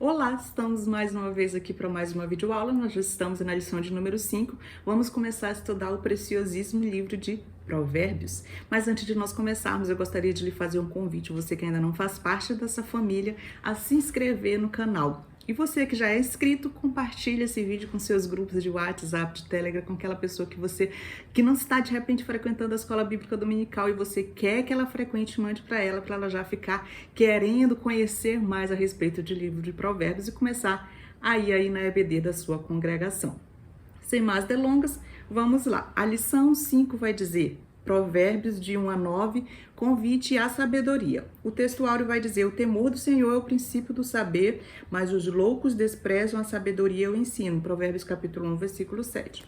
Olá, estamos mais uma vez aqui para mais uma videoaula. Nós já estamos na lição de número 5. Vamos começar a estudar o preciosíssimo livro de Provérbios. Mas antes de nós começarmos, eu gostaria de lhe fazer um convite, você que ainda não faz parte dessa família, a se inscrever no canal. E você que já é inscrito, compartilha esse vídeo com seus grupos de WhatsApp, de Telegram, com aquela pessoa que não está de repente frequentando a escola bíblica dominical e você quer que ela frequente, mande para ela já ficar querendo conhecer mais a respeito do livro de Provérbios e começar a ir aí na EBD da sua congregação. Sem mais delongas, vamos lá. A lição 5 vai dizer: Provérbios de 1 a 9, convite à sabedoria. O textuário vai dizer: o temor do Senhor é o princípio do saber, mas os loucos desprezam a sabedoria e o ensino. Provérbios capítulo 1, versículo 7.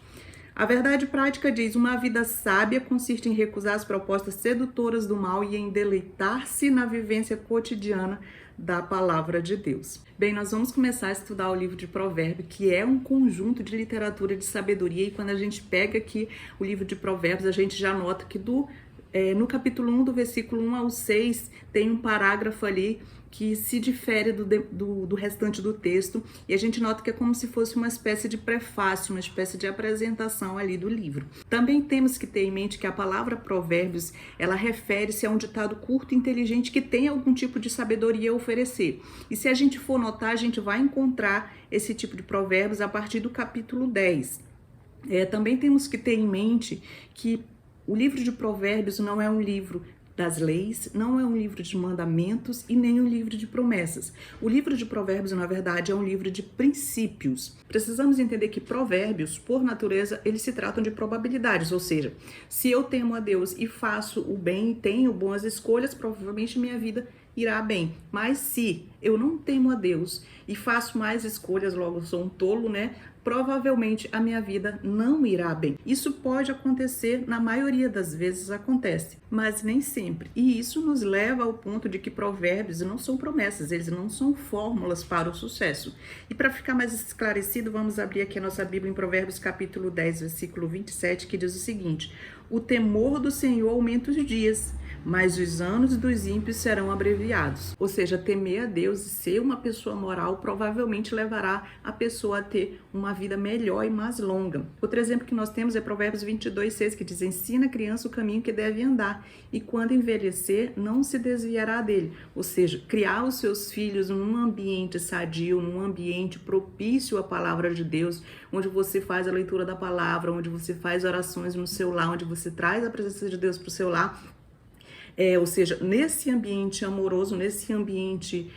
A verdade prática diz: uma vida sábia consiste em recusar as propostas sedutoras do mal e em deleitar-se na vivência cotidiana da palavra de Deus. Bem, nós vamos começar a estudar o livro de Provérbios, que é um conjunto de literatura de sabedoria, e quando a gente pega aqui o livro de Provérbios, a gente já nota que no capítulo 1, do versículo 1 ao 6, tem um parágrafo ali que se difere do restante do texto, e a gente nota que é como se fosse uma espécie de prefácio, uma espécie de apresentação ali do livro. Também temos que ter em mente que a palavra provérbios, ela refere-se a um ditado curto e inteligente que tem algum tipo de sabedoria a oferecer. E se a gente for notar, a gente vai encontrar esse tipo de provérbios a partir do capítulo 10. Também temos que ter em mente que o livro de Provérbios não é um livro das leis, não é um livro de mandamentos e nem um livro de promessas. O livro de Provérbios, na verdade, é um livro de princípios. Precisamos entender que provérbios, por natureza, eles se tratam de probabilidades, ou seja, se eu temo a Deus e faço o bem e tenho boas escolhas, provavelmente minha vida irá bem. Mas se eu não temo a Deus e faço mais escolhas, logo sou um tolo, né? Provavelmente a minha vida não irá bem. Isso pode acontecer, na maioria das vezes acontece, mas nem sempre. E isso nos leva ao ponto de que provérbios não são promessas, eles não são fórmulas para o sucesso. E para ficar mais esclarecido, vamos abrir aqui a nossa Bíblia em Provérbios capítulo 10, versículo 27, que diz o seguinte: o temor do Senhor aumenta os dias, mas os anos dos ímpios serão abreviados. Ou seja, temer a Deus e ser uma pessoa moral provavelmente levará a pessoa a ter uma vida melhor e mais longa. Outro exemplo que nós temos é Provérbios 22, 6, que diz: ensina a criança o caminho que deve andar, e quando envelhecer, não se desviará dele. Ou seja, criar os seus filhos num ambiente sadio, num ambiente propício à palavra de Deus, onde você faz a leitura da palavra, onde você faz orações no seu lar, onde você traz a presença de Deus para o seu lar. Ou seja, nesse ambiente amoroso, nesse ambiente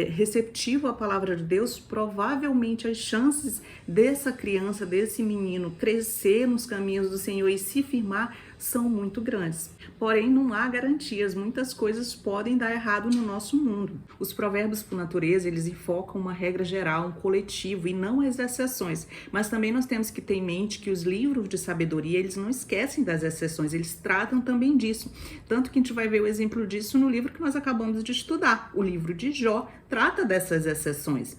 receptivo à palavra de Deus, provavelmente as chances dessa criança, desse menino crescer nos caminhos do Senhor e se firmar são muito grandes. Porém, não há garantias, muitas coisas podem dar errado no nosso mundo. Os provérbios, por natureza, eles enfocam uma regra geral, um coletivo e não as exceções. Mas também nós temos que ter em mente que os livros de sabedoria, eles não esquecem das exceções, eles tratam também disso. Tanto que a gente vai ver o exemplo disso no livro que nós acabamos de estudar. O livro de Jó trata dessas exceções.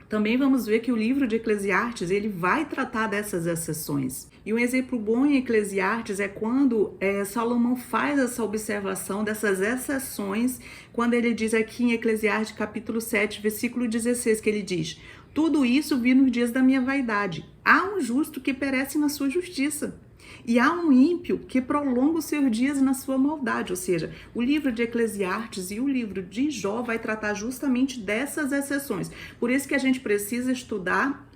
Também vamos ver que o livro de Eclesiastes, ele vai tratar dessas exceções. E um exemplo bom em Eclesiastes é quando Salomão faz essa observação dessas exceções, quando ele diz aqui em Eclesiastes capítulo 7, versículo 16, que ele diz: tudo isso vi nos dias da minha vaidade. Há um justo que perece na sua justiça, e há um ímpio que prolonga os seus dias na sua maldade. Ou seja, o livro de Eclesiastes e o livro de Jó vai tratar justamente dessas exceções. Por isso que a gente precisa estudar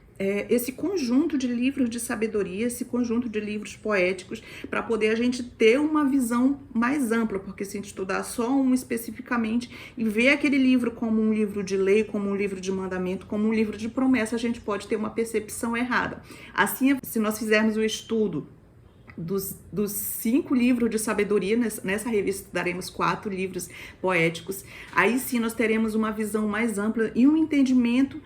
esse conjunto de livros de sabedoria, esse conjunto de livros poéticos, para poder a gente ter uma visão mais ampla, porque se a gente estudar só um especificamente e ver aquele livro como um livro de lei, como um livro de mandamento, como um livro de promessa, a gente pode ter uma percepção errada. Assim, se nós fizermos o estudo dos 5 livros de sabedoria, nessa revista daremos 4 livros poéticos, aí sim nós teremos uma visão mais ampla e um entendimento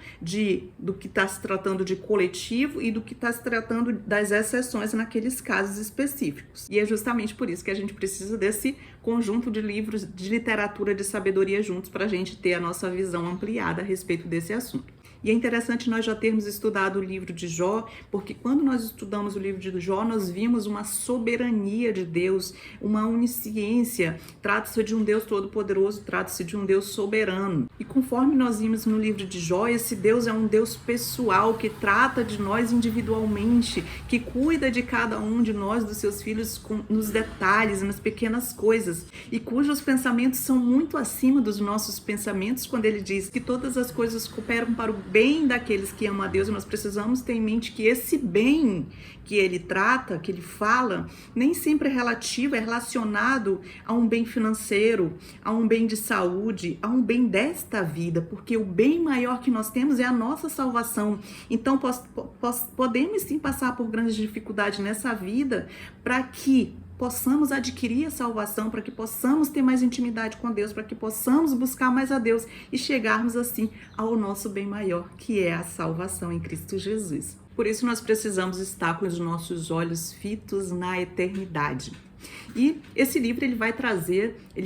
do que está se tratando de coletivo e do que está se tratando das exceções naqueles casos específicos. E é justamente por isso que a gente precisa desse conjunto de livros de literatura de sabedoria juntos para a gente ter a nossa visão ampliada a respeito desse assunto. E é interessante nós já termos estudado o livro de Jó, porque quando nós estudamos o livro de Jó, nós vimos uma soberania de Deus, uma onisciência. Trata-se de um Deus todo-poderoso, trata-se de um Deus soberano. E conforme nós vimos no livro de Jó, esse Deus é um Deus pessoal, que trata de nós individualmente, que cuida de cada um de nós, dos seus filhos, nos detalhes, nas pequenas coisas, e cujos pensamentos são muito acima dos nossos pensamentos. Quando ele diz que todas as coisas cooperam para o bem daqueles que amam a Deus, nós precisamos ter em mente que esse bem que ele trata, que ele fala, nem sempre é relativo, é relacionado a um bem financeiro, a um bem de saúde, a um bem desta vida, porque o bem maior que nós temos é a nossa salvação. Então podemos sim passar por grandes dificuldades nessa vida para que possamos adquirir a salvação, para que possamos ter mais intimidade com Deus, para que possamos buscar mais a Deus e chegarmos assim ao nosso bem maior, que é a salvação em Cristo Jesus. Por isso nós precisamos estar com os nossos olhos fitos na eternidade. E esse livro ele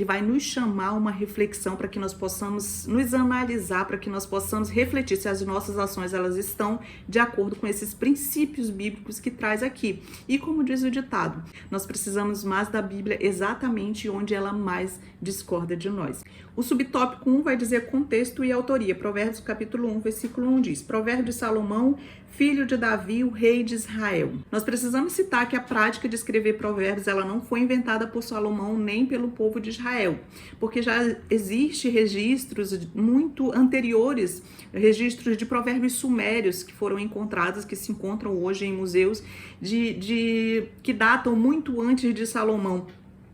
vai nos chamar a uma reflexão para que nós possamos nos analisar, para que nós possamos refletir se as nossas ações elas estão de acordo com esses princípios bíblicos que traz aqui. E como diz o ditado, nós precisamos mais da Bíblia exatamente onde ela mais discorda de nós. O subtópico 1 vai dizer contexto e autoria. Provérbios capítulo 1, versículo 1 diz: Provérbio de Salomão, filho de Davi, o rei de Israel. Nós precisamos citar que a prática de escrever provérbios ela não foi inventada por Salomão nem pelo povo de Israel, porque já existe registros muito anteriores, registros de provérbios sumérios que foram encontrados, que se encontram hoje em museus, que datam muito antes de Salomão.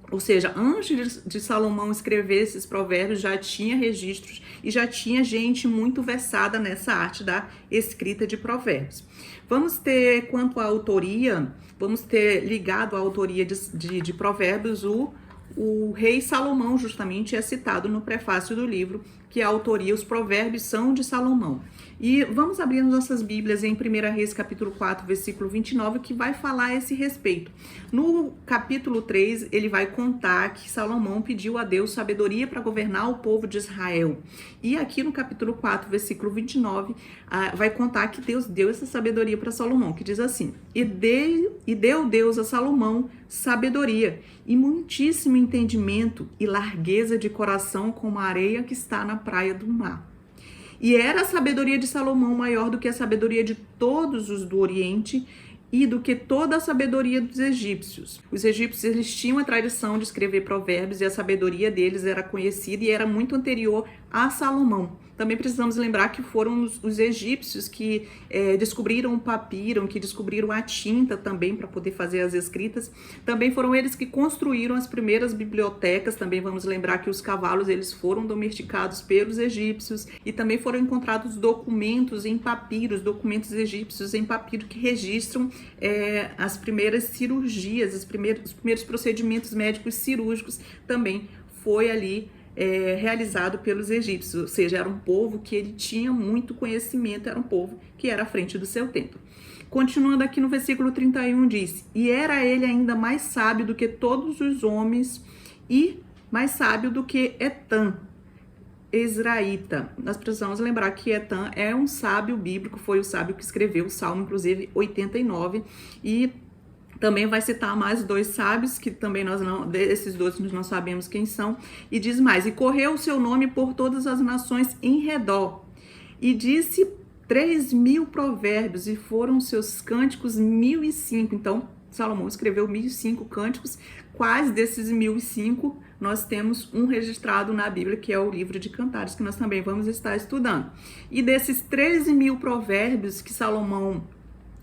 Ou seja, antes de Salomão escrever esses provérbios, já tinha registros e já tinha gente muito versada nessa arte da escrita de provérbios. Vamos ter, quanto à autoria, vamos ter ligado à autoria de provérbios, o rei Salomão justamente é citado no prefácio do livro, que a autoria, os provérbios são de Salomão. E vamos abrir as nossas Bíblias em 1 Reis capítulo 4, versículo 29, que vai falar a esse respeito. No capítulo 3, ele vai contar que Salomão pediu a Deus sabedoria para governar o povo de Israel. E aqui no capítulo 4, versículo 29, vai contar que Deus deu essa sabedoria para Salomão, que diz assim: E deu Deus a Salomão sabedoria e muitíssimo entendimento e largueza de coração como a areia que está na praia do mar. E era a sabedoria de Salomão maior do que a sabedoria de todos os do Oriente e do que toda a sabedoria dos egípcios. Os egípcios eles tinham a tradição de escrever provérbios e a sabedoria deles era conhecida e era muito anterior a Salomão. Também precisamos lembrar que foram os egípcios que descobriram o papiro, que descobriram a tinta também para poder fazer as escritas. Também foram eles que construíram as primeiras bibliotecas. Também vamos lembrar que os cavalos eles foram domesticados pelos egípcios e também foram encontrados documentos em papiros, documentos egípcios em papiro que registram as primeiras cirurgias, os primeiros procedimentos médicos cirúrgicos também foi ali realizado pelos egípcios, ou seja, era um povo que ele tinha muito conhecimento, era um povo que era à frente do seu tempo. Continuando aqui no versículo 31 diz: E era ele ainda mais sábio do que todos os homens e mais sábio do que Etã, Ezraíta. Nós precisamos lembrar que Etã é um sábio bíblico, foi o sábio que escreveu o Salmo, inclusive 89, e também vai citar mais dois sábios, que também esses dois nós não sabemos quem são, e diz mais: E correu o seu nome por todas as nações em redor, e disse 3.000 provérbios, e foram seus cânticos 1.005. Então, Salomão escreveu 1.005 cânticos. Quais desses 1.005 nós temos um registrado na Bíblia, que é o livro de Cantares, que nós também vamos estar estudando. E desses 13.000 provérbios que Salomão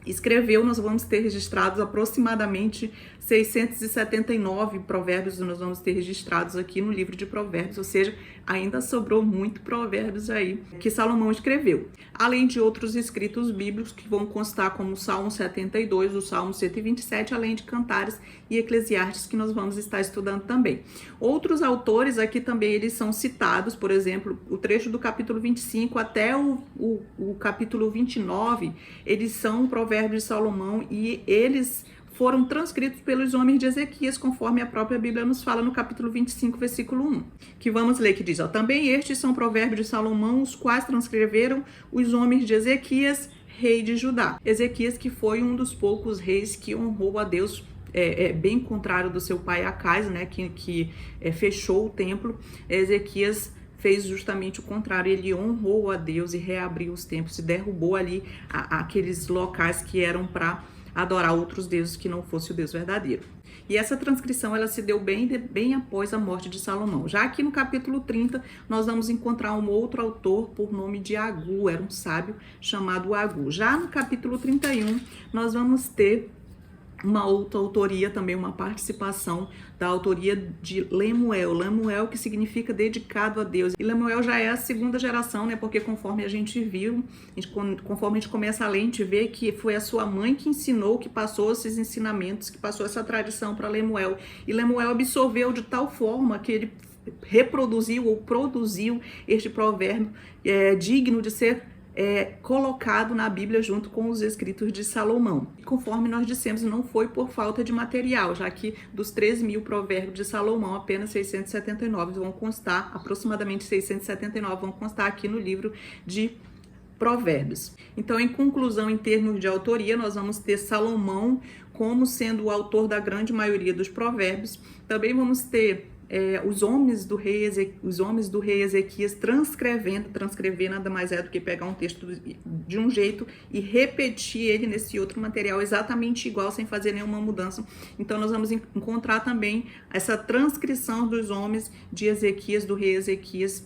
escreveu, nós vamos ter registrados aproximadamente 679 provérbios, nós vamos ter registrados aqui no livro de provérbios, ou seja, ainda sobrou muito provérbios aí que Salomão escreveu. Além de outros escritos bíblicos que vão constar como o Salmo 72, o Salmo 127, além de Cantares e Eclesiastes, que nós vamos estar estudando também. Outros autores aqui também eles são citados, por exemplo, o trecho do capítulo 25 até o capítulo 29, eles são provérbios de Salomão e eles foram transcritos pelos homens de Ezequias, conforme a própria Bíblia nos fala no capítulo 25, versículo 1, que vamos ler, que diz, também estes são provérbios de Salomão, os quais transcreveram os homens de Ezequias, rei de Judá. Ezequias, que foi um dos poucos reis que honrou a Deus, bem contrário do seu pai Acais, né, que fechou o templo. Ezequias fez justamente o contrário, ele honrou a Deus e reabriu os templos e derrubou ali aqueles locais que eram para adorar outros deuses que não fosse o Deus verdadeiro. E essa transcrição ela se deu bem após a morte de Salomão. Já aqui no capítulo 30, nós vamos encontrar um outro autor por nome de Agu, era um sábio chamado Agu. Já no capítulo 31, nós vamos ter uma outra autoria, também uma participação da autoria de Lemuel. Lemuel, que significa dedicado a Deus. E Lemuel já é a segunda geração, né? Porque conforme a gente viu, conforme a gente começa a ler, a gente vê que foi a sua mãe que ensinou, que passou esses ensinamentos, que passou essa tradição para Lemuel. E Lemuel absorveu de tal forma que ele reproduziu ou produziu este provérbio digno de ser colocado na Bíblia junto com os escritos de Salomão. E conforme nós dissemos, não foi por falta de material, já que dos 13.000 provérbios de Salomão, apenas 679 vão constar, aproximadamente 679 vão constar aqui no livro de Provérbios. Então, em conclusão, em termos de autoria, nós vamos ter Salomão como sendo o autor da grande maioria dos provérbios. Também vamos ter os homens do rei Ezequias transcrever nada mais é do que pegar um texto de um jeito e repetir ele nesse outro material exatamente igual, sem fazer nenhuma mudança. Então nós vamos encontrar também essa transcrição dos homens de Ezequias, do rei Ezequias,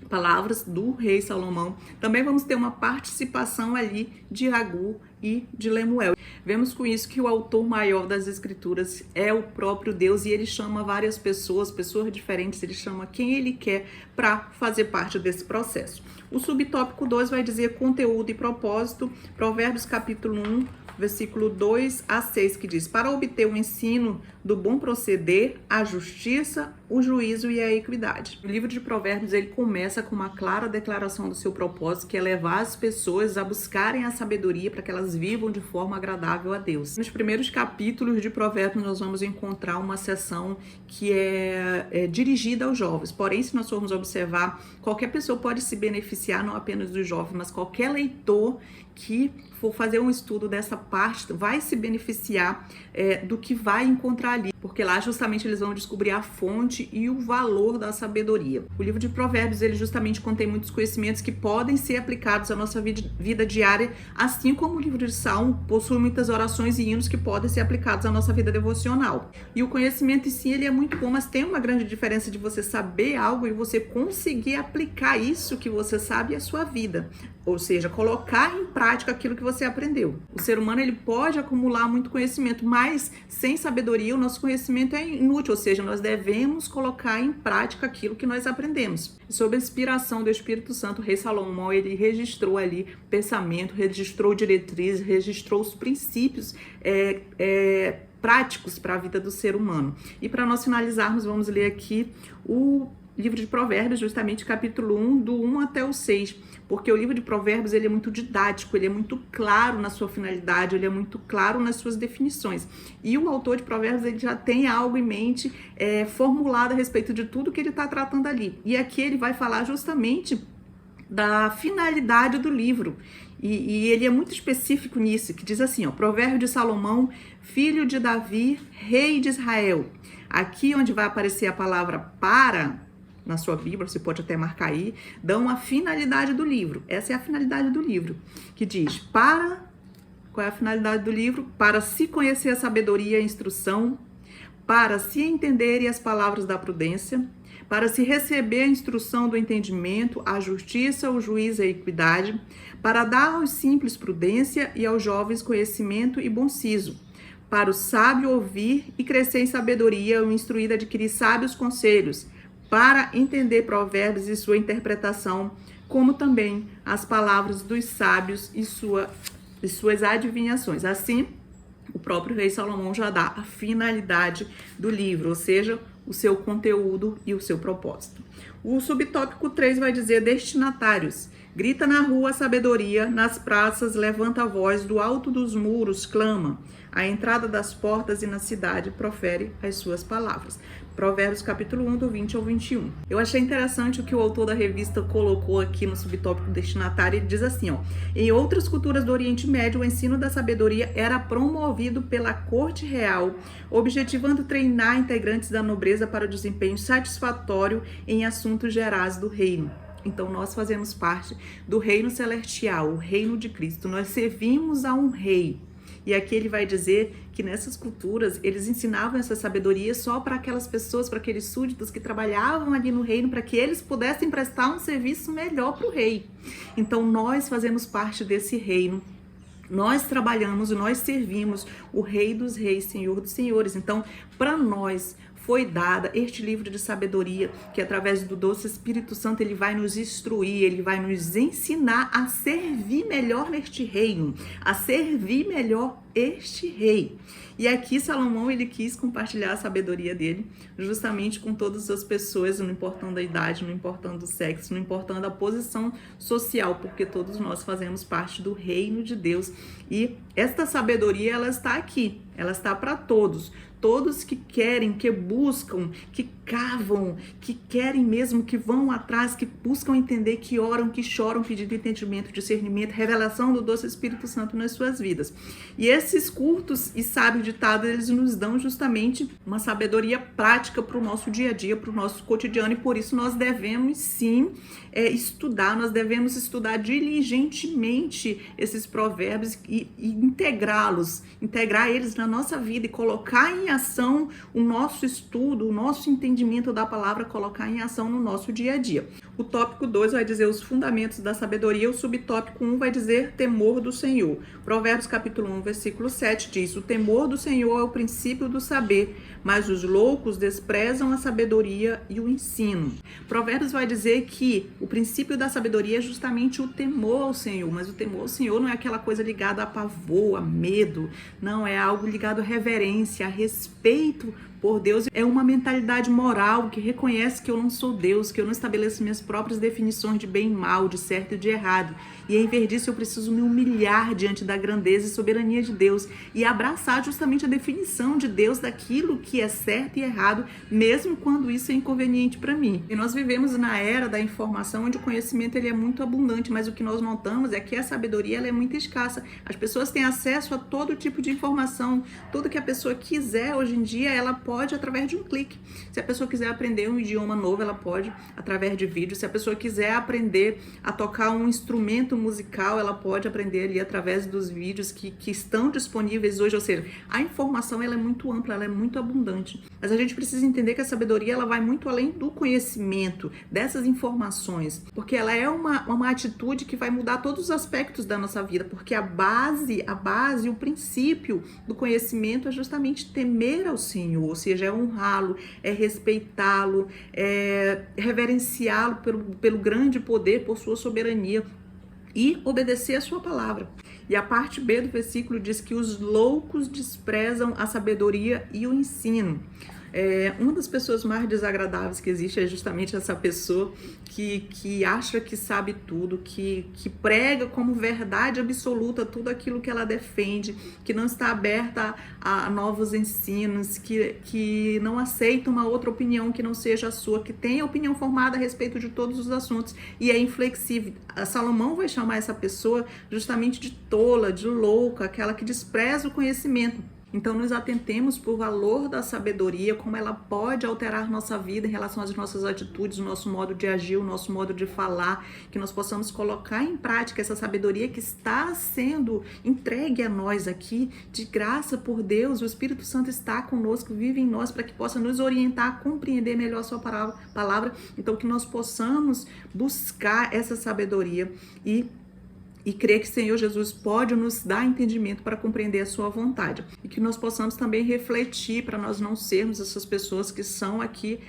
palavras do rei Salomão. Também vamos ter uma participação ali de Agu e de Lemuel. Vemos com isso que o autor maior das escrituras é o próprio Deus e ele chama várias pessoas diferentes, ele chama quem ele quer para fazer parte desse processo. O subtópico 2 vai dizer conteúdo e propósito, Provérbios capítulo 1, versículo 2 a 6, que diz: para obter o ensino do bom proceder, a justiça, o juízo e a equidade. O livro de Provérbios ele começa com uma clara declaração do seu propósito, que é levar as pessoas a buscarem a sabedoria para que elas vivam de forma agradável a Deus. Nos primeiros capítulos de Provérbios nós vamos encontrar uma seção que é dirigida aos jovens. Porém, se nós formos observar, qualquer pessoa pode se beneficiar, não apenas dos jovens, mas qualquer leitor que for fazer um estudo dessa parte vai se beneficiar do que vai encontrar ali, porque lá justamente eles vão descobrir a fonte e o valor da sabedoria. O livro de Provérbios ele justamente contém muitos conhecimentos que podem ser aplicados à nossa vida diária, assim como o livro de Salmo possui muitas orações e hinos que podem ser aplicados à nossa vida devocional. E o conhecimento em si ele é muito bom, mas tem uma grande diferença de você saber algo e você conseguir aplicar isso que você sabe à sua vida, ou seja, colocar em prática aquilo que você aprendeu. O ser humano ele pode acumular muito conhecimento, mas sem sabedoria o nosso conhecimento é inútil, ou seja, nós devemos colocar em prática aquilo que nós aprendemos. Sob a inspiração do Espírito Santo, o rei Salomão ele registrou ali pensamento, registrou diretrizes, registrou os princípios práticos para a vida do ser humano. E para nós finalizarmos, vamos ler aqui o livro de Provérbios, justamente capítulo 1, do 1 até o 6, porque o livro de Provérbios ele é muito didático, ele é muito claro na sua finalidade, ele é muito claro nas suas definições. E o autor de Provérbios ele já tem algo em mente formulado a respeito de tudo que ele está tratando ali. E aqui ele vai falar justamente da finalidade do livro. E ele é muito específico nisso, que diz assim, Provérbio de Salomão, filho de Davi, rei de Israel. Aqui onde vai aparecer a palavra para, na sua Bíblia, você pode até marcar aí, dão a finalidade do livro. Essa é a finalidade do livro, que diz, qual é a finalidade do livro? Para se conhecer a sabedoria e a instrução, para se entenderem as palavras da prudência, para se receber a instrução do entendimento, a justiça, o juízo e a equidade, para dar aos simples prudência e aos jovens conhecimento e bom siso, para o sábio ouvir e crescer em sabedoria, o instruído adquirir sábios conselhos, para entender provérbios e sua interpretação, como também as palavras dos sábios e suas adivinhações. Assim, o próprio rei Salomão já dá a finalidade do livro, ou seja, o seu conteúdo e o seu propósito. O subtópico 3 vai dizer destinatários. Grita na rua a sabedoria, nas praças levanta a voz, do alto dos muros clama. À entrada das portas e na cidade profere as suas palavras. Provérbios capítulo 1, do 20 ao 21. Eu achei interessante o que o autor da revista colocou aqui no subtópico destinatário. Ele diz assim, em outras culturas do Oriente Médio, o ensino da sabedoria era promovido pela corte real, objetivando treinar integrantes da nobreza para o desempenho satisfatório em assuntos gerais do reino. Então, nós fazemos parte do reino celestial, o reino de Cristo. Nós servimos a um rei. E aqui ele vai dizer que nessas culturas, eles ensinavam essa sabedoria só para aquelas pessoas, para aqueles súditos que trabalhavam ali no reino, para que eles pudessem prestar um serviço melhor para o rei. Então, nós fazemos parte desse reino. Nós trabalhamos e nós servimos o Rei dos Reis, Senhor dos Senhores. Então, para nós foi dada este livro de sabedoria, que através do doce Espírito Santo ele vai nos instruir, ele vai nos ensinar a servir melhor neste reino, a servir melhor este rei. E aqui Salomão ele quis compartilhar a sabedoria dele justamente com todas as pessoas, não importando a idade, não importando o sexo, não importando a posição social, porque todos nós fazemos parte do reino de Deus. E esta sabedoria ela está aqui, ela está para todos. Todos que querem, que buscam, que cavam, que querem mesmo, que vão atrás, que buscam entender, que oram, que choram, pedindo entendimento, discernimento, revelação do doce Espírito Santo nas suas vidas. E esses curtos e sábios ditados, eles nos dão justamente uma sabedoria prática para o nosso dia a dia, para o nosso cotidiano, e por isso nós devemos sim estudar, nós devemos estudar diligentemente esses provérbios e integrá-los, integrar eles na nossa vida e colocar em ação o nosso estudo, o nosso entendimento da palavra, colocar em ação no nosso dia a dia. O tópico 2 vai dizer os fundamentos da sabedoria, o subtópico 1 vai dizer temor do Senhor. Provérbios capítulo 1, versículo 7 diz: o temor do Senhor é o princípio do saber, mas os loucos desprezam a sabedoria e o ensino. Provérbios vai dizer que o princípio da sabedoria é justamente o temor ao Senhor, mas o temor ao Senhor não é aquela coisa ligada a pavor, a medo, não, é algo ligado à reverência, a respeito por Deus. É uma mentalidade moral que reconhece que eu não sou Deus, que eu não estabeleço minhas próprias definições de bem e mal, de certo e de errado. E em vez disso eu preciso me humilhar diante da grandeza e soberania de Deus e abraçar justamente a definição de Deus daquilo que é certo e errado, mesmo quando isso é inconveniente para mim. E nós vivemos na era da informação onde o conhecimento ele é muito abundante, mas o que nós notamos é que a sabedoria ela é muito escassa. As pessoas têm acesso a todo tipo de informação, tudo que a pessoa quiser hoje em dia, ela pode através de um clique. Se a pessoa quiser aprender um idioma novo, ela pode através de vídeo. Se a pessoa quiser aprender a tocar um instrumento musical, ela pode aprender ali através dos vídeos que estão disponíveis hoje. Ou seja, a informação ela é muito ampla, ela é muito abundante. Mas a gente precisa entender que a sabedoria ela vai muito além do conhecimento, dessas informações, porque ela é uma atitude que vai mudar todos os aspectos da nossa vida, porque a base, o princípio do conhecimento é justamente temer ao Senhor, ou seja, é honrá-lo, é respeitá-lo, é reverenciá-lo pelo grande poder, por sua soberania e obedecer a sua palavra. E a parte B do versículo diz que os loucos desprezam a sabedoria e o ensino. Uma das pessoas mais desagradáveis que existe é justamente essa pessoa que acha que sabe tudo, que prega como verdade absoluta tudo aquilo que ela defende, que não está aberta a novos ensinos, que não aceita uma outra opinião que não seja a sua, que tem a opinião formada a respeito de todos os assuntos e é inflexível. Salomão vai chamar essa pessoa justamente de tola, de louca, aquela que despreza o conhecimento. Então, nos atentemos por valor da sabedoria, como ela pode alterar nossa vida em relação às nossas atitudes, o nosso modo de agir, o nosso modo de falar, que nós possamos colocar em prática essa sabedoria que está sendo entregue a nós aqui, de graça por Deus. O Espírito Santo está conosco, vive em nós, para que possa nos orientar a compreender melhor a sua palavra. Então, que nós possamos buscar essa sabedoria e crer que o Senhor Jesus pode nos dar entendimento para compreender a sua vontade. E que nós possamos também refletir para nós não sermos essas pessoas que são aqui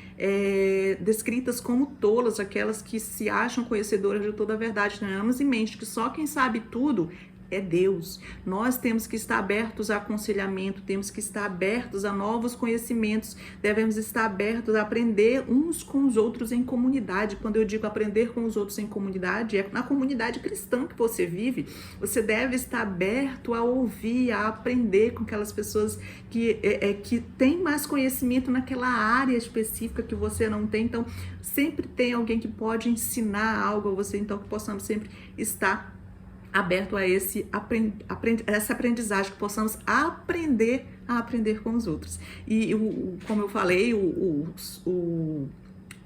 descritas como tolas, aquelas que se acham conhecedoras de toda a verdade. Tenhamos em mente que só quem sabe tudo é Deus. Nós temos que estar abertos a aconselhamento, temos que estar abertos a novos conhecimentos, devemos estar abertos a aprender uns com os outros em comunidade. Quando eu digo aprender com os outros em comunidade, é na comunidade cristã que você vive. Você deve estar aberto a ouvir, a aprender com aquelas pessoas que têm mais conhecimento naquela área específica que você não tem. Então, sempre tem alguém que pode ensinar algo a você, então que possamos sempre estar aberto a essa aprendizagem, que possamos aprender a aprender com os outros. E como eu falei,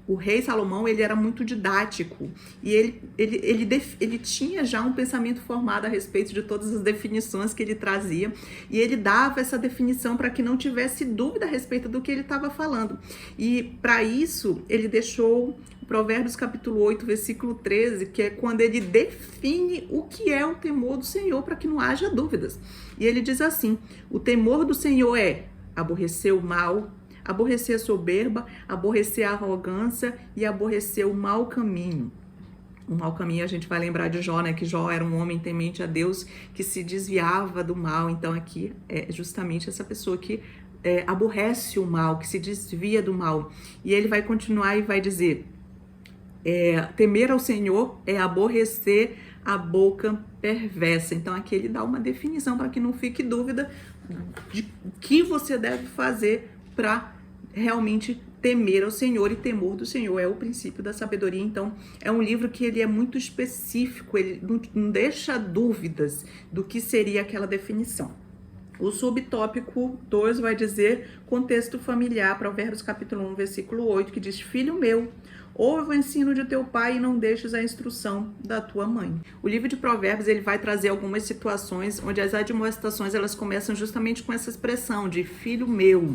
o rei Salomão, ele era muito didático e ele tinha já um pensamento formado a respeito de todas as definições que ele trazia, e ele dava essa definição para que não tivesse dúvida a respeito do que ele estava falando. E para isso, ele deixou Provérbios capítulo 8, versículo 13, que é quando ele define o que é o temor do Senhor, para que não haja dúvidas. E ele diz assim: o temor do Senhor é aborrecer o mal, aborrecer a soberba, aborrecer a arrogância e aborrecer o mau caminho. O mau caminho, a gente vai lembrar de Jó, né? Que Jó era um homem temente a Deus, que se desviava do mal. Então aqui é justamente essa pessoa que aborrece o mal, que se desvia do mal. E ele vai continuar e vai dizer: temer ao Senhor é aborrecer a boca perversa. Então aqui ele dá uma definição para que não fique dúvida de que você deve fazer para realmente temer ao Senhor, e temor do Senhor é o princípio da sabedoria. Então é um livro que ele é muito específico, ele não deixa dúvidas do que seria aquela definição. O subtópico 2 vai dizer contexto familiar, Provérbios capítulo 1, versículo 8, que diz: filho meu, ouve o ensino de teu pai e não deixes a instrução da tua mãe. O livro de Provérbios, ele vai trazer algumas situações onde as admoestações, elas começam justamente com essa expressão de filho meu.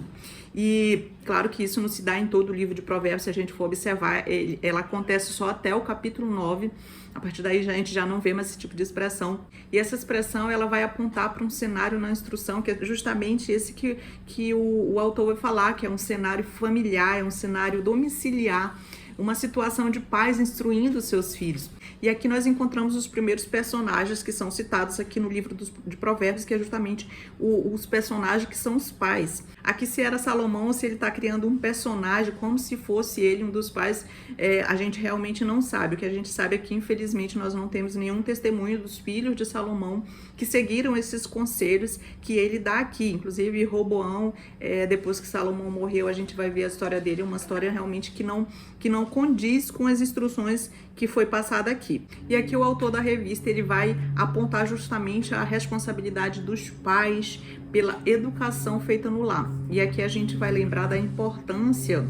E claro que isso não se dá em todo o livro de Provérbios, se a gente for observar, ela acontece só até o capítulo 9. A partir daí a gente já não vê mais esse tipo de expressão. E essa expressão, ela vai apontar para um cenário na instrução, que é justamente esse que o autor vai falar, que é um cenário familiar, é um cenário domiciliar, uma situação de pais instruindo os seus filhos. E aqui nós encontramos os primeiros personagens que são citados aqui no livro de Provérbios, que é justamente os personagens que são os pais. Aqui, se era Salomão ou se ele está criando um personagem como se fosse ele um dos pais, a gente realmente não sabe. O que a gente sabe é que, infelizmente, nós não temos nenhum testemunho dos filhos de Salomão que seguiram esses conselhos que ele dá aqui. Inclusive, Roboão, depois que Salomão morreu, a gente vai ver a história dele, uma história realmente que não condiz com as instruções que foi passada aqui. E aqui o autor da revista, ele vai apontar justamente a responsabilidade dos pais pela educação feita no lar. E aqui a gente vai lembrar da importância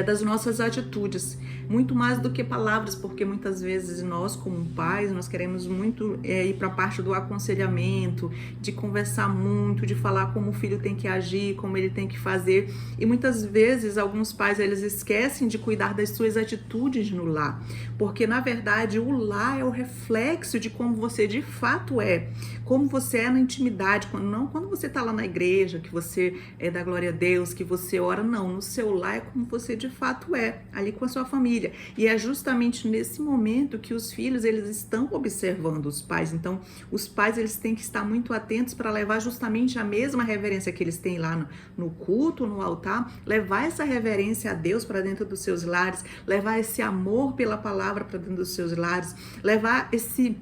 das nossas atitudes, muito mais do que palavras, porque muitas vezes nós, como pais, nós queremos muito ir para a parte do aconselhamento, de conversar muito, de falar como o filho tem que agir, como ele tem que fazer, e muitas vezes alguns pais, eles esquecem de cuidar das suas atitudes no lar, porque na verdade o lar é o reflexo de como você de fato é, como você é na intimidade, quando você está lá na igreja, que você dá glória a Deus, que você ora, não, no seu lar é como você de fato é, ali com a sua família. E é justamente nesse momento que os filhos, eles estão observando os pais. Então, os pais, eles têm que estar muito atentos para levar justamente a mesma reverência que eles têm lá no culto, no altar, levar essa reverência a Deus para dentro dos seus lares, levar esse amor pela palavra para dentro dos seus lares, levar esse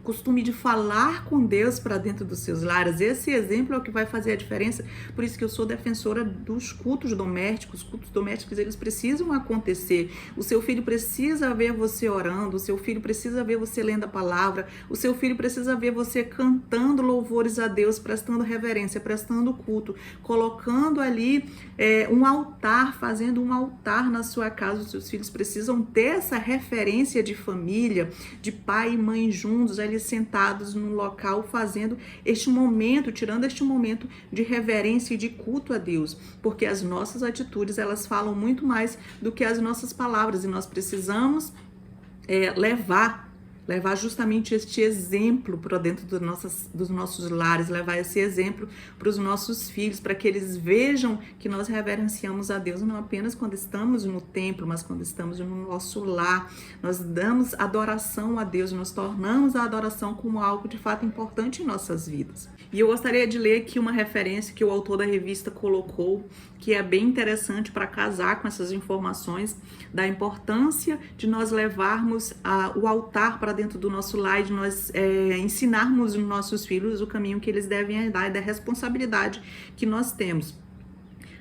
costume de falar com Deus para dentro dos seus lares. Esse exemplo é o que vai fazer a diferença. Por isso que eu sou defensora dos cultos domésticos. Os cultos domésticos, eles precisam acontecer. O seu filho precisa ver você orando, o seu filho precisa ver você lendo a palavra, o seu filho precisa ver você cantando louvores a Deus, prestando reverência, prestando culto, colocando ali um altar, fazendo um altar na sua casa. Os seus filhos precisam ter essa referência de família, de pai e mãe juntos, ali sentados num local, fazendo este momento, tirando este momento de reverência e de culto a Deus, porque as nossas atitudes, elas falam muito mais do que as nossas palavras, e nós precisamos levar levar justamente este exemplo para dentro dos nossos lares, levar esse exemplo para os nossos filhos, para que eles vejam que nós reverenciamos a Deus não apenas quando estamos no templo, mas quando estamos no nosso lar. Nós damos adoração a Deus, nós tornamos a adoração como algo de fato importante em nossas vidas. E eu gostaria de ler aqui uma referência que o autor da revista colocou, que é bem interessante para casar com essas informações da importância de nós levarmos o altar para dentro do nosso lar, de nós ensinarmos os nossos filhos o caminho que eles devem herdar e da responsabilidade que nós temos.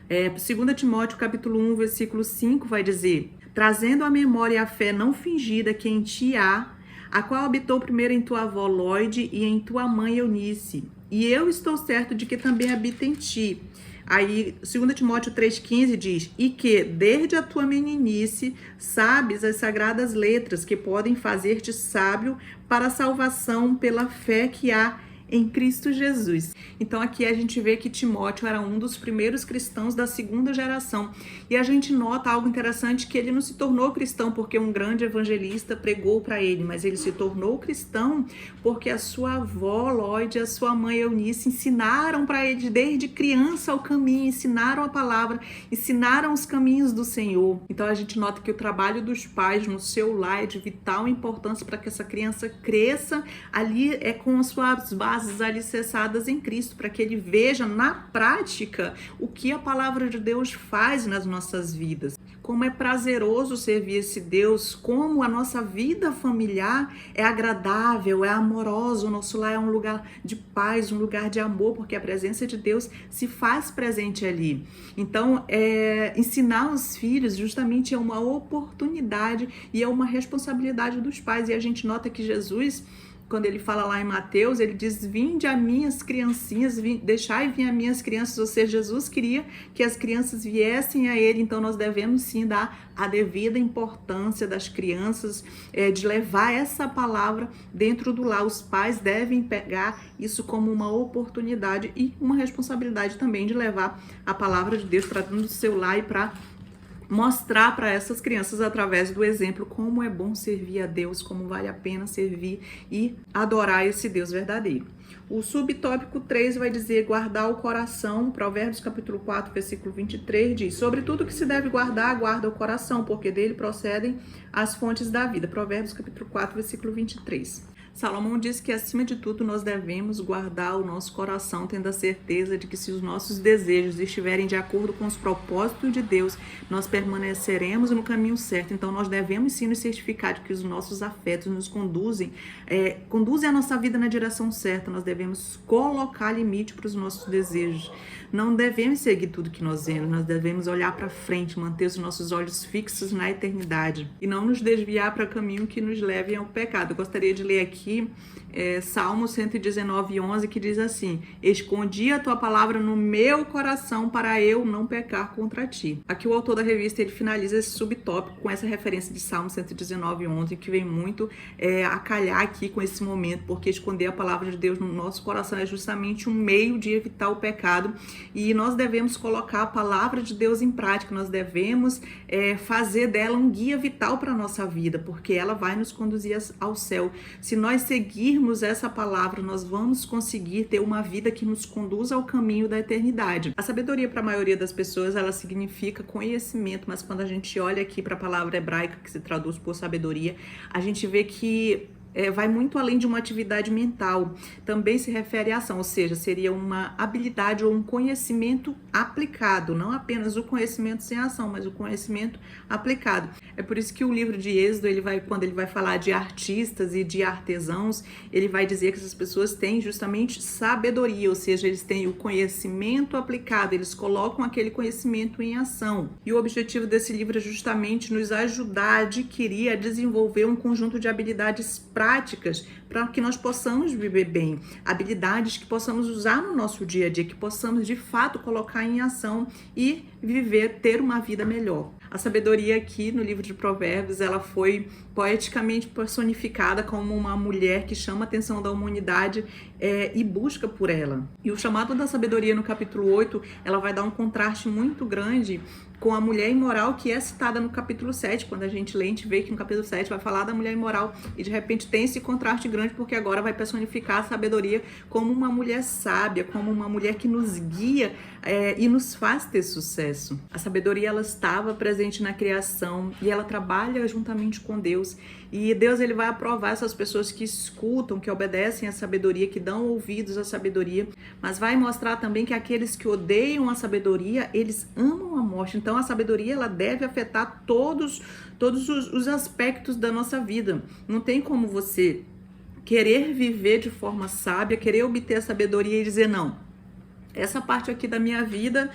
2 Timóteo capítulo 1, versículo 5 vai dizer: trazendo à memória a fé não fingida que em ti há, a qual habitou primeiro em tua avó Lóide e em tua mãe Eunice, e eu estou certo de que também habita em ti. Aí, 2 Timóteo 3,15 diz: e que, desde a tua meninice, sabes as sagradas letras que podem fazer-te sábio para a salvação pela fé que há em Cristo Jesus. Então aqui a gente vê que Timóteo era um dos primeiros cristãos da segunda geração. E a gente nota algo interessante, que ele não se tornou cristão porque um grande evangelista pregou para ele, mas ele se tornou cristão porque a sua avó Lóide e a sua mãe Eunice ensinaram para ele desde criança o caminho, ensinaram a palavra, ensinaram os caminhos do Senhor. Então a gente nota que o trabalho dos pais no seu lar é de vital importância para que essa criança cresça ali com as suas bases alicerçadas em Cristo, para que ele veja na prática o que a palavra de Deus faz nas nossas vidas. Como é prazeroso servir esse Deus, como a nossa vida familiar é agradável, é amorosa, o nosso lar é um lugar de paz, um lugar de amor, porque a presença de Deus se faz presente ali. Então, ensinar os filhos justamente é uma oportunidade e é uma responsabilidade dos pais. E a gente nota que Jesus, quando ele fala lá em Mateus, ele diz: vinde a minhas criancinhas, deixai vir a minhas crianças. Ou seja, Jesus queria que as crianças viessem a ele. Então nós devemos sim dar a devida importância das crianças, de levar essa palavra dentro do lar. Os pais devem pegar isso como uma oportunidade e uma responsabilidade também de levar a palavra de Deus para dentro do seu lar e para mostrar para essas crianças através do exemplo como é bom servir a Deus, como vale a pena servir e adorar esse Deus verdadeiro. O subtópico 3 vai dizer guardar o coração. Provérbios capítulo 4, versículo 23 diz: sobre tudo que se deve guardar, guarda o coração, porque dele procedem as fontes da vida. Provérbios capítulo 4, versículo 23. Salomão diz que, acima de tudo, nós devemos guardar o nosso coração, tendo a certeza de que, se os nossos desejos estiverem de acordo com os propósitos de Deus, nós permaneceremos no caminho certo. Então, nós devemos sim nos certificar de que os nossos afetos nos conduzem a nossa vida na direção certa. Nós devemos colocar limite para os nossos desejos. Não devemos seguir tudo que nós vemos, nós devemos olhar para frente, manter os nossos olhos fixos na eternidade e não nos desviar para caminho que nos leve ao pecado. Eu gostaria de ler aqui Salmo 119:11, que diz assim: escondi a tua palavra no meu coração para eu não pecar contra ti. Aqui o autor da revista ele finaliza esse subtópico com essa referência de Salmo 119:11, que vem muito a calhar aqui com esse momento, porque esconder a palavra de Deus no nosso coração é justamente um meio de evitar o pecado, e nós devemos colocar a palavra de Deus em prática. Nós devemos fazer dela um guia vital para a nossa vida, porque ela vai nos conduzir ao céu. Se nós seguirmos essa palavra, nós vamos conseguir ter uma vida que nos conduza ao caminho da eternidade. A sabedoria, para a maioria das pessoas, ela significa conhecimento, mas quando a gente olha aqui para a palavra hebraica que se traduz por sabedoria, a gente vê que vai muito além de uma atividade mental, também se refere à ação, ou seja, seria uma habilidade ou um conhecimento aplicado, não apenas o conhecimento sem ação, mas o conhecimento aplicado. É por isso que o livro de Êxodo, quando ele vai falar de artistas e de artesãos, ele vai dizer que essas pessoas têm justamente sabedoria, ou seja, eles têm o conhecimento aplicado, eles colocam aquele conhecimento em ação. E o objetivo desse livro é justamente nos ajudar a adquirir, a desenvolver um conjunto de habilidades práticas para que nós possamos viver bem, habilidades que possamos usar no nosso dia a dia, que possamos de fato colocar em ação e ter uma vida melhor. A sabedoria aqui no livro de Provérbios, ela foi poeticamente personificada como uma mulher que chama a atenção da humanidade e busca por ela. E o chamado da sabedoria no capítulo 8, ela vai dar um contraste muito grande com a mulher imoral que é citada no capítulo 7. Quando a gente lê, a gente vê que no capítulo 7 vai falar da mulher imoral e de repente tem esse contraste grande, porque agora vai personificar a sabedoria como uma mulher sábia, como uma mulher que nos guia e nos faz ter sucesso. A sabedoria, ela estava presente na criação e ela trabalha juntamente com Deus. E Deus, ele vai aprovar essas pessoas que escutam, que obedecem à sabedoria, que dão ouvidos à sabedoria, mas vai mostrar também que aqueles que odeiam a sabedoria, eles amam a morte. Então a sabedoria, ela deve afetar todos os aspectos da nossa vida. Não tem como você querer viver de forma sábia, querer obter a sabedoria e dizer não. Essa parte aqui da minha vida,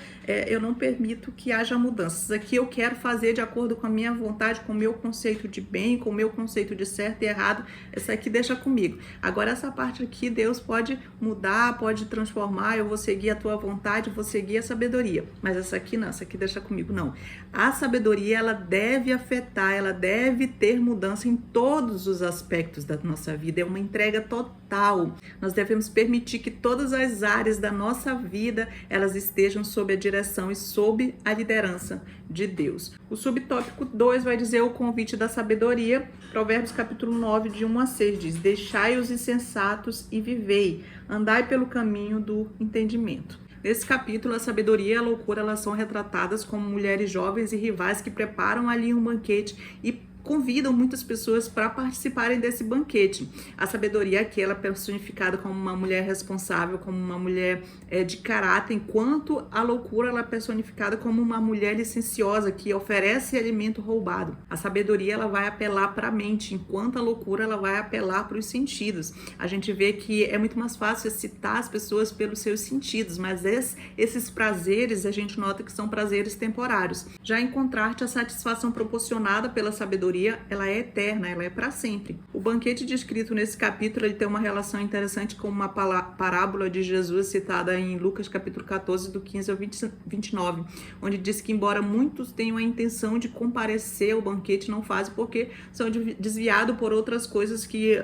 eu não permito que haja mudanças. Aqui eu quero fazer de acordo com a minha vontade, com o meu conceito de bem, com o meu conceito de certo e errado. Essa aqui deixa comigo. Agora essa parte aqui, Deus pode mudar, pode transformar. Eu vou seguir a tua vontade, eu vou seguir a sabedoria. Mas essa aqui não, essa aqui deixa comigo. Não. A sabedoria, ela deve afetar, ela deve ter mudança em todos os aspectos da nossa vida. É uma entrega total. Nós devemos permitir que todas as áreas da nossa vida, elas estejam sob a direção e sob a liderança de Deus. O subtópico 2 vai dizer o convite da sabedoria. Provérbios capítulo 9, de 1 a 6 diz: deixai os insensatos e vivei, andai pelo caminho do entendimento. Nesse capítulo, a sabedoria e a loucura, elas são retratadas como mulheres jovens e rivais que preparam ali um banquete e convidam muitas pessoas para participarem desse banquete. A sabedoria aqui, ela é personificada como uma mulher responsável, como uma mulher de caráter, enquanto a loucura, ela é personificada como uma mulher licenciosa que oferece alimento roubado. A sabedoria, ela vai apelar para a mente, enquanto a loucura, ela vai apelar para os sentidos. A gente vê que é muito mais fácil excitar as pessoas pelos seus sentidos, mas esses prazeres, a gente nota que são prazeres temporários. Já em contraste, a satisfação proporcionada pela sabedoria, ela é eterna, ela é para sempre. O banquete descrito nesse capítulo, ele tem uma relação interessante com uma parábola de Jesus citada em Lucas capítulo 14, do 15 ao 29, onde diz que embora muitos tenham a intenção de comparecer ao banquete, não fazem porque são desviados por outras coisas que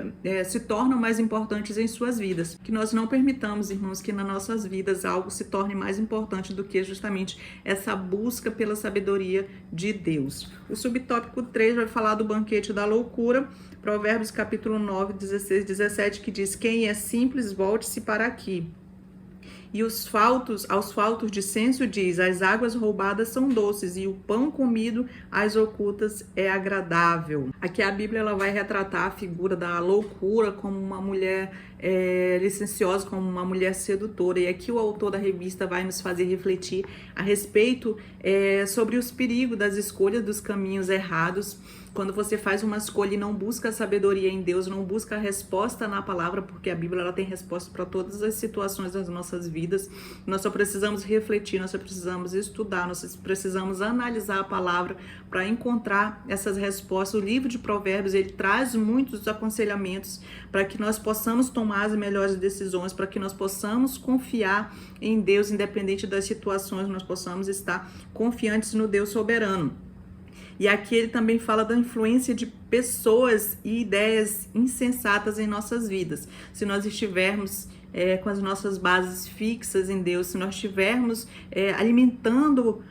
se tornam mais importantes em suas vidas. Que nós não permitamos, irmãos, que nas nossas vidas algo se torne mais importante do que justamente essa busca pela sabedoria de Deus. O subtópico 3 vai falar do banquete da loucura, Provérbios capítulo 9, 16, 17, que diz: quem é simples, volte-se para aqui. E aos faltos de senso diz: as águas roubadas são doces e o pão comido às ocultas é agradável. Aqui a Bíblia, ela vai retratar a figura da loucura como uma mulher licenciosa, como uma mulher sedutora. E aqui o autor da revista vai nos fazer refletir a respeito sobre os perigos das escolhas dos caminhos errados. Quando você faz uma escolha e não busca a sabedoria em Deus, não busca a resposta na palavra, porque a Bíblia, ela tem resposta para todas as situações das nossas vidas. Nós só precisamos refletir, nós só precisamos estudar, nós precisamos analisar a palavra para encontrar essas respostas. O livro de Provérbios, ele traz muitos aconselhamentos para que nós possamos tomar as melhores decisões, para que nós possamos confiar em Deus, independente das situações, nós possamos estar confiantes no Deus soberano. E aqui ele também fala da influência de pessoas e ideias insensatas em nossas vidas. Se nós estivermos com as nossas bases fixas em Deus, se nós estivermos alimentando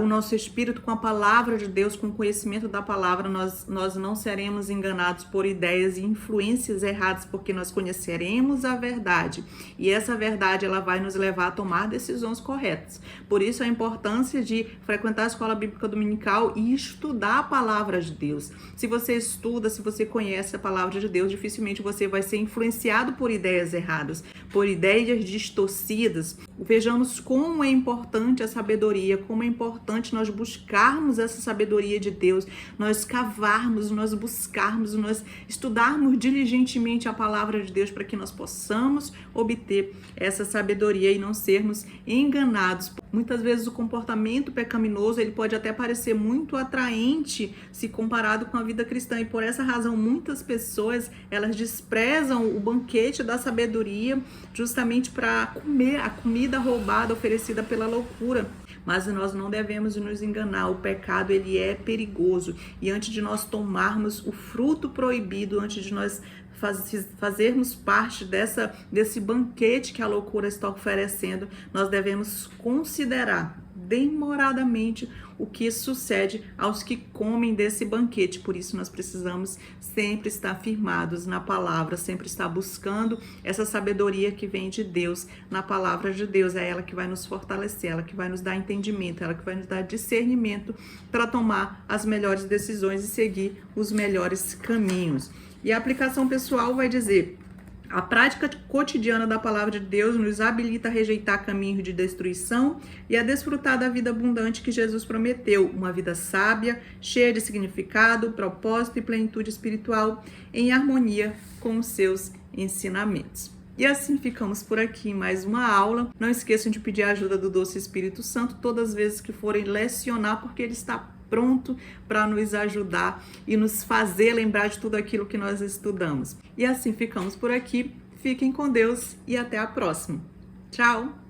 o nosso espírito com a palavra de Deus, com o conhecimento da palavra, nós não seremos enganados por ideias e influências erradas, porque nós conheceremos a verdade. E essa verdade, ela vai nos levar a tomar decisões corretas. Por isso a importância de frequentar a escola bíblica dominical e estudar a palavra de Deus. Se você estuda, se você conhece a palavra de Deus, dificilmente você vai ser influenciado por ideias erradas, por ideias distorcidas. Vejamos como é importante a sabedoria, como é importante nós buscarmos essa sabedoria de Deus, nós cavarmos, nós buscarmos, nós estudarmos diligentemente a palavra de Deus para que nós possamos obter essa sabedoria e não sermos enganados. Muitas vezes o comportamento pecaminoso, ele pode até parecer muito atraente se comparado com a vida cristã, e por essa razão muitas pessoas, elas desprezam o banquete da sabedoria justamente para comer a comida roubada oferecida pela loucura. Mas nós não devemos nos enganar, o pecado, ele é perigoso, e antes de nós tomarmos o fruto proibido, antes de nós fazermos parte desse banquete que a loucura está oferecendo, nós devemos considerar demoradamente o que sucede aos que comem desse banquete. Por isso nós precisamos sempre estar firmados na palavra, sempre estar buscando essa sabedoria que vem de Deus, na palavra de Deus. É ela que vai nos fortalecer, ela que vai nos dar entendimento, ela que vai nos dar discernimento para tomar as melhores decisões e seguir os melhores caminhos. E a aplicação pessoal vai dizer: a prática cotidiana da palavra de Deus nos habilita a rejeitar caminhos de destruição e a desfrutar da vida abundante que Jesus prometeu, uma vida sábia, cheia de significado, propósito e plenitude espiritual, em harmonia com os seus ensinamentos. E assim ficamos por aqui em mais uma aula. Não esqueçam de pedir a ajuda do Doce Espírito Santo todas as vezes que forem lecionar, porque ele está pronto para nos ajudar e nos fazer lembrar de tudo aquilo que nós estudamos. E assim ficamos por aqui. Fiquem com Deus e até a próxima. Tchau!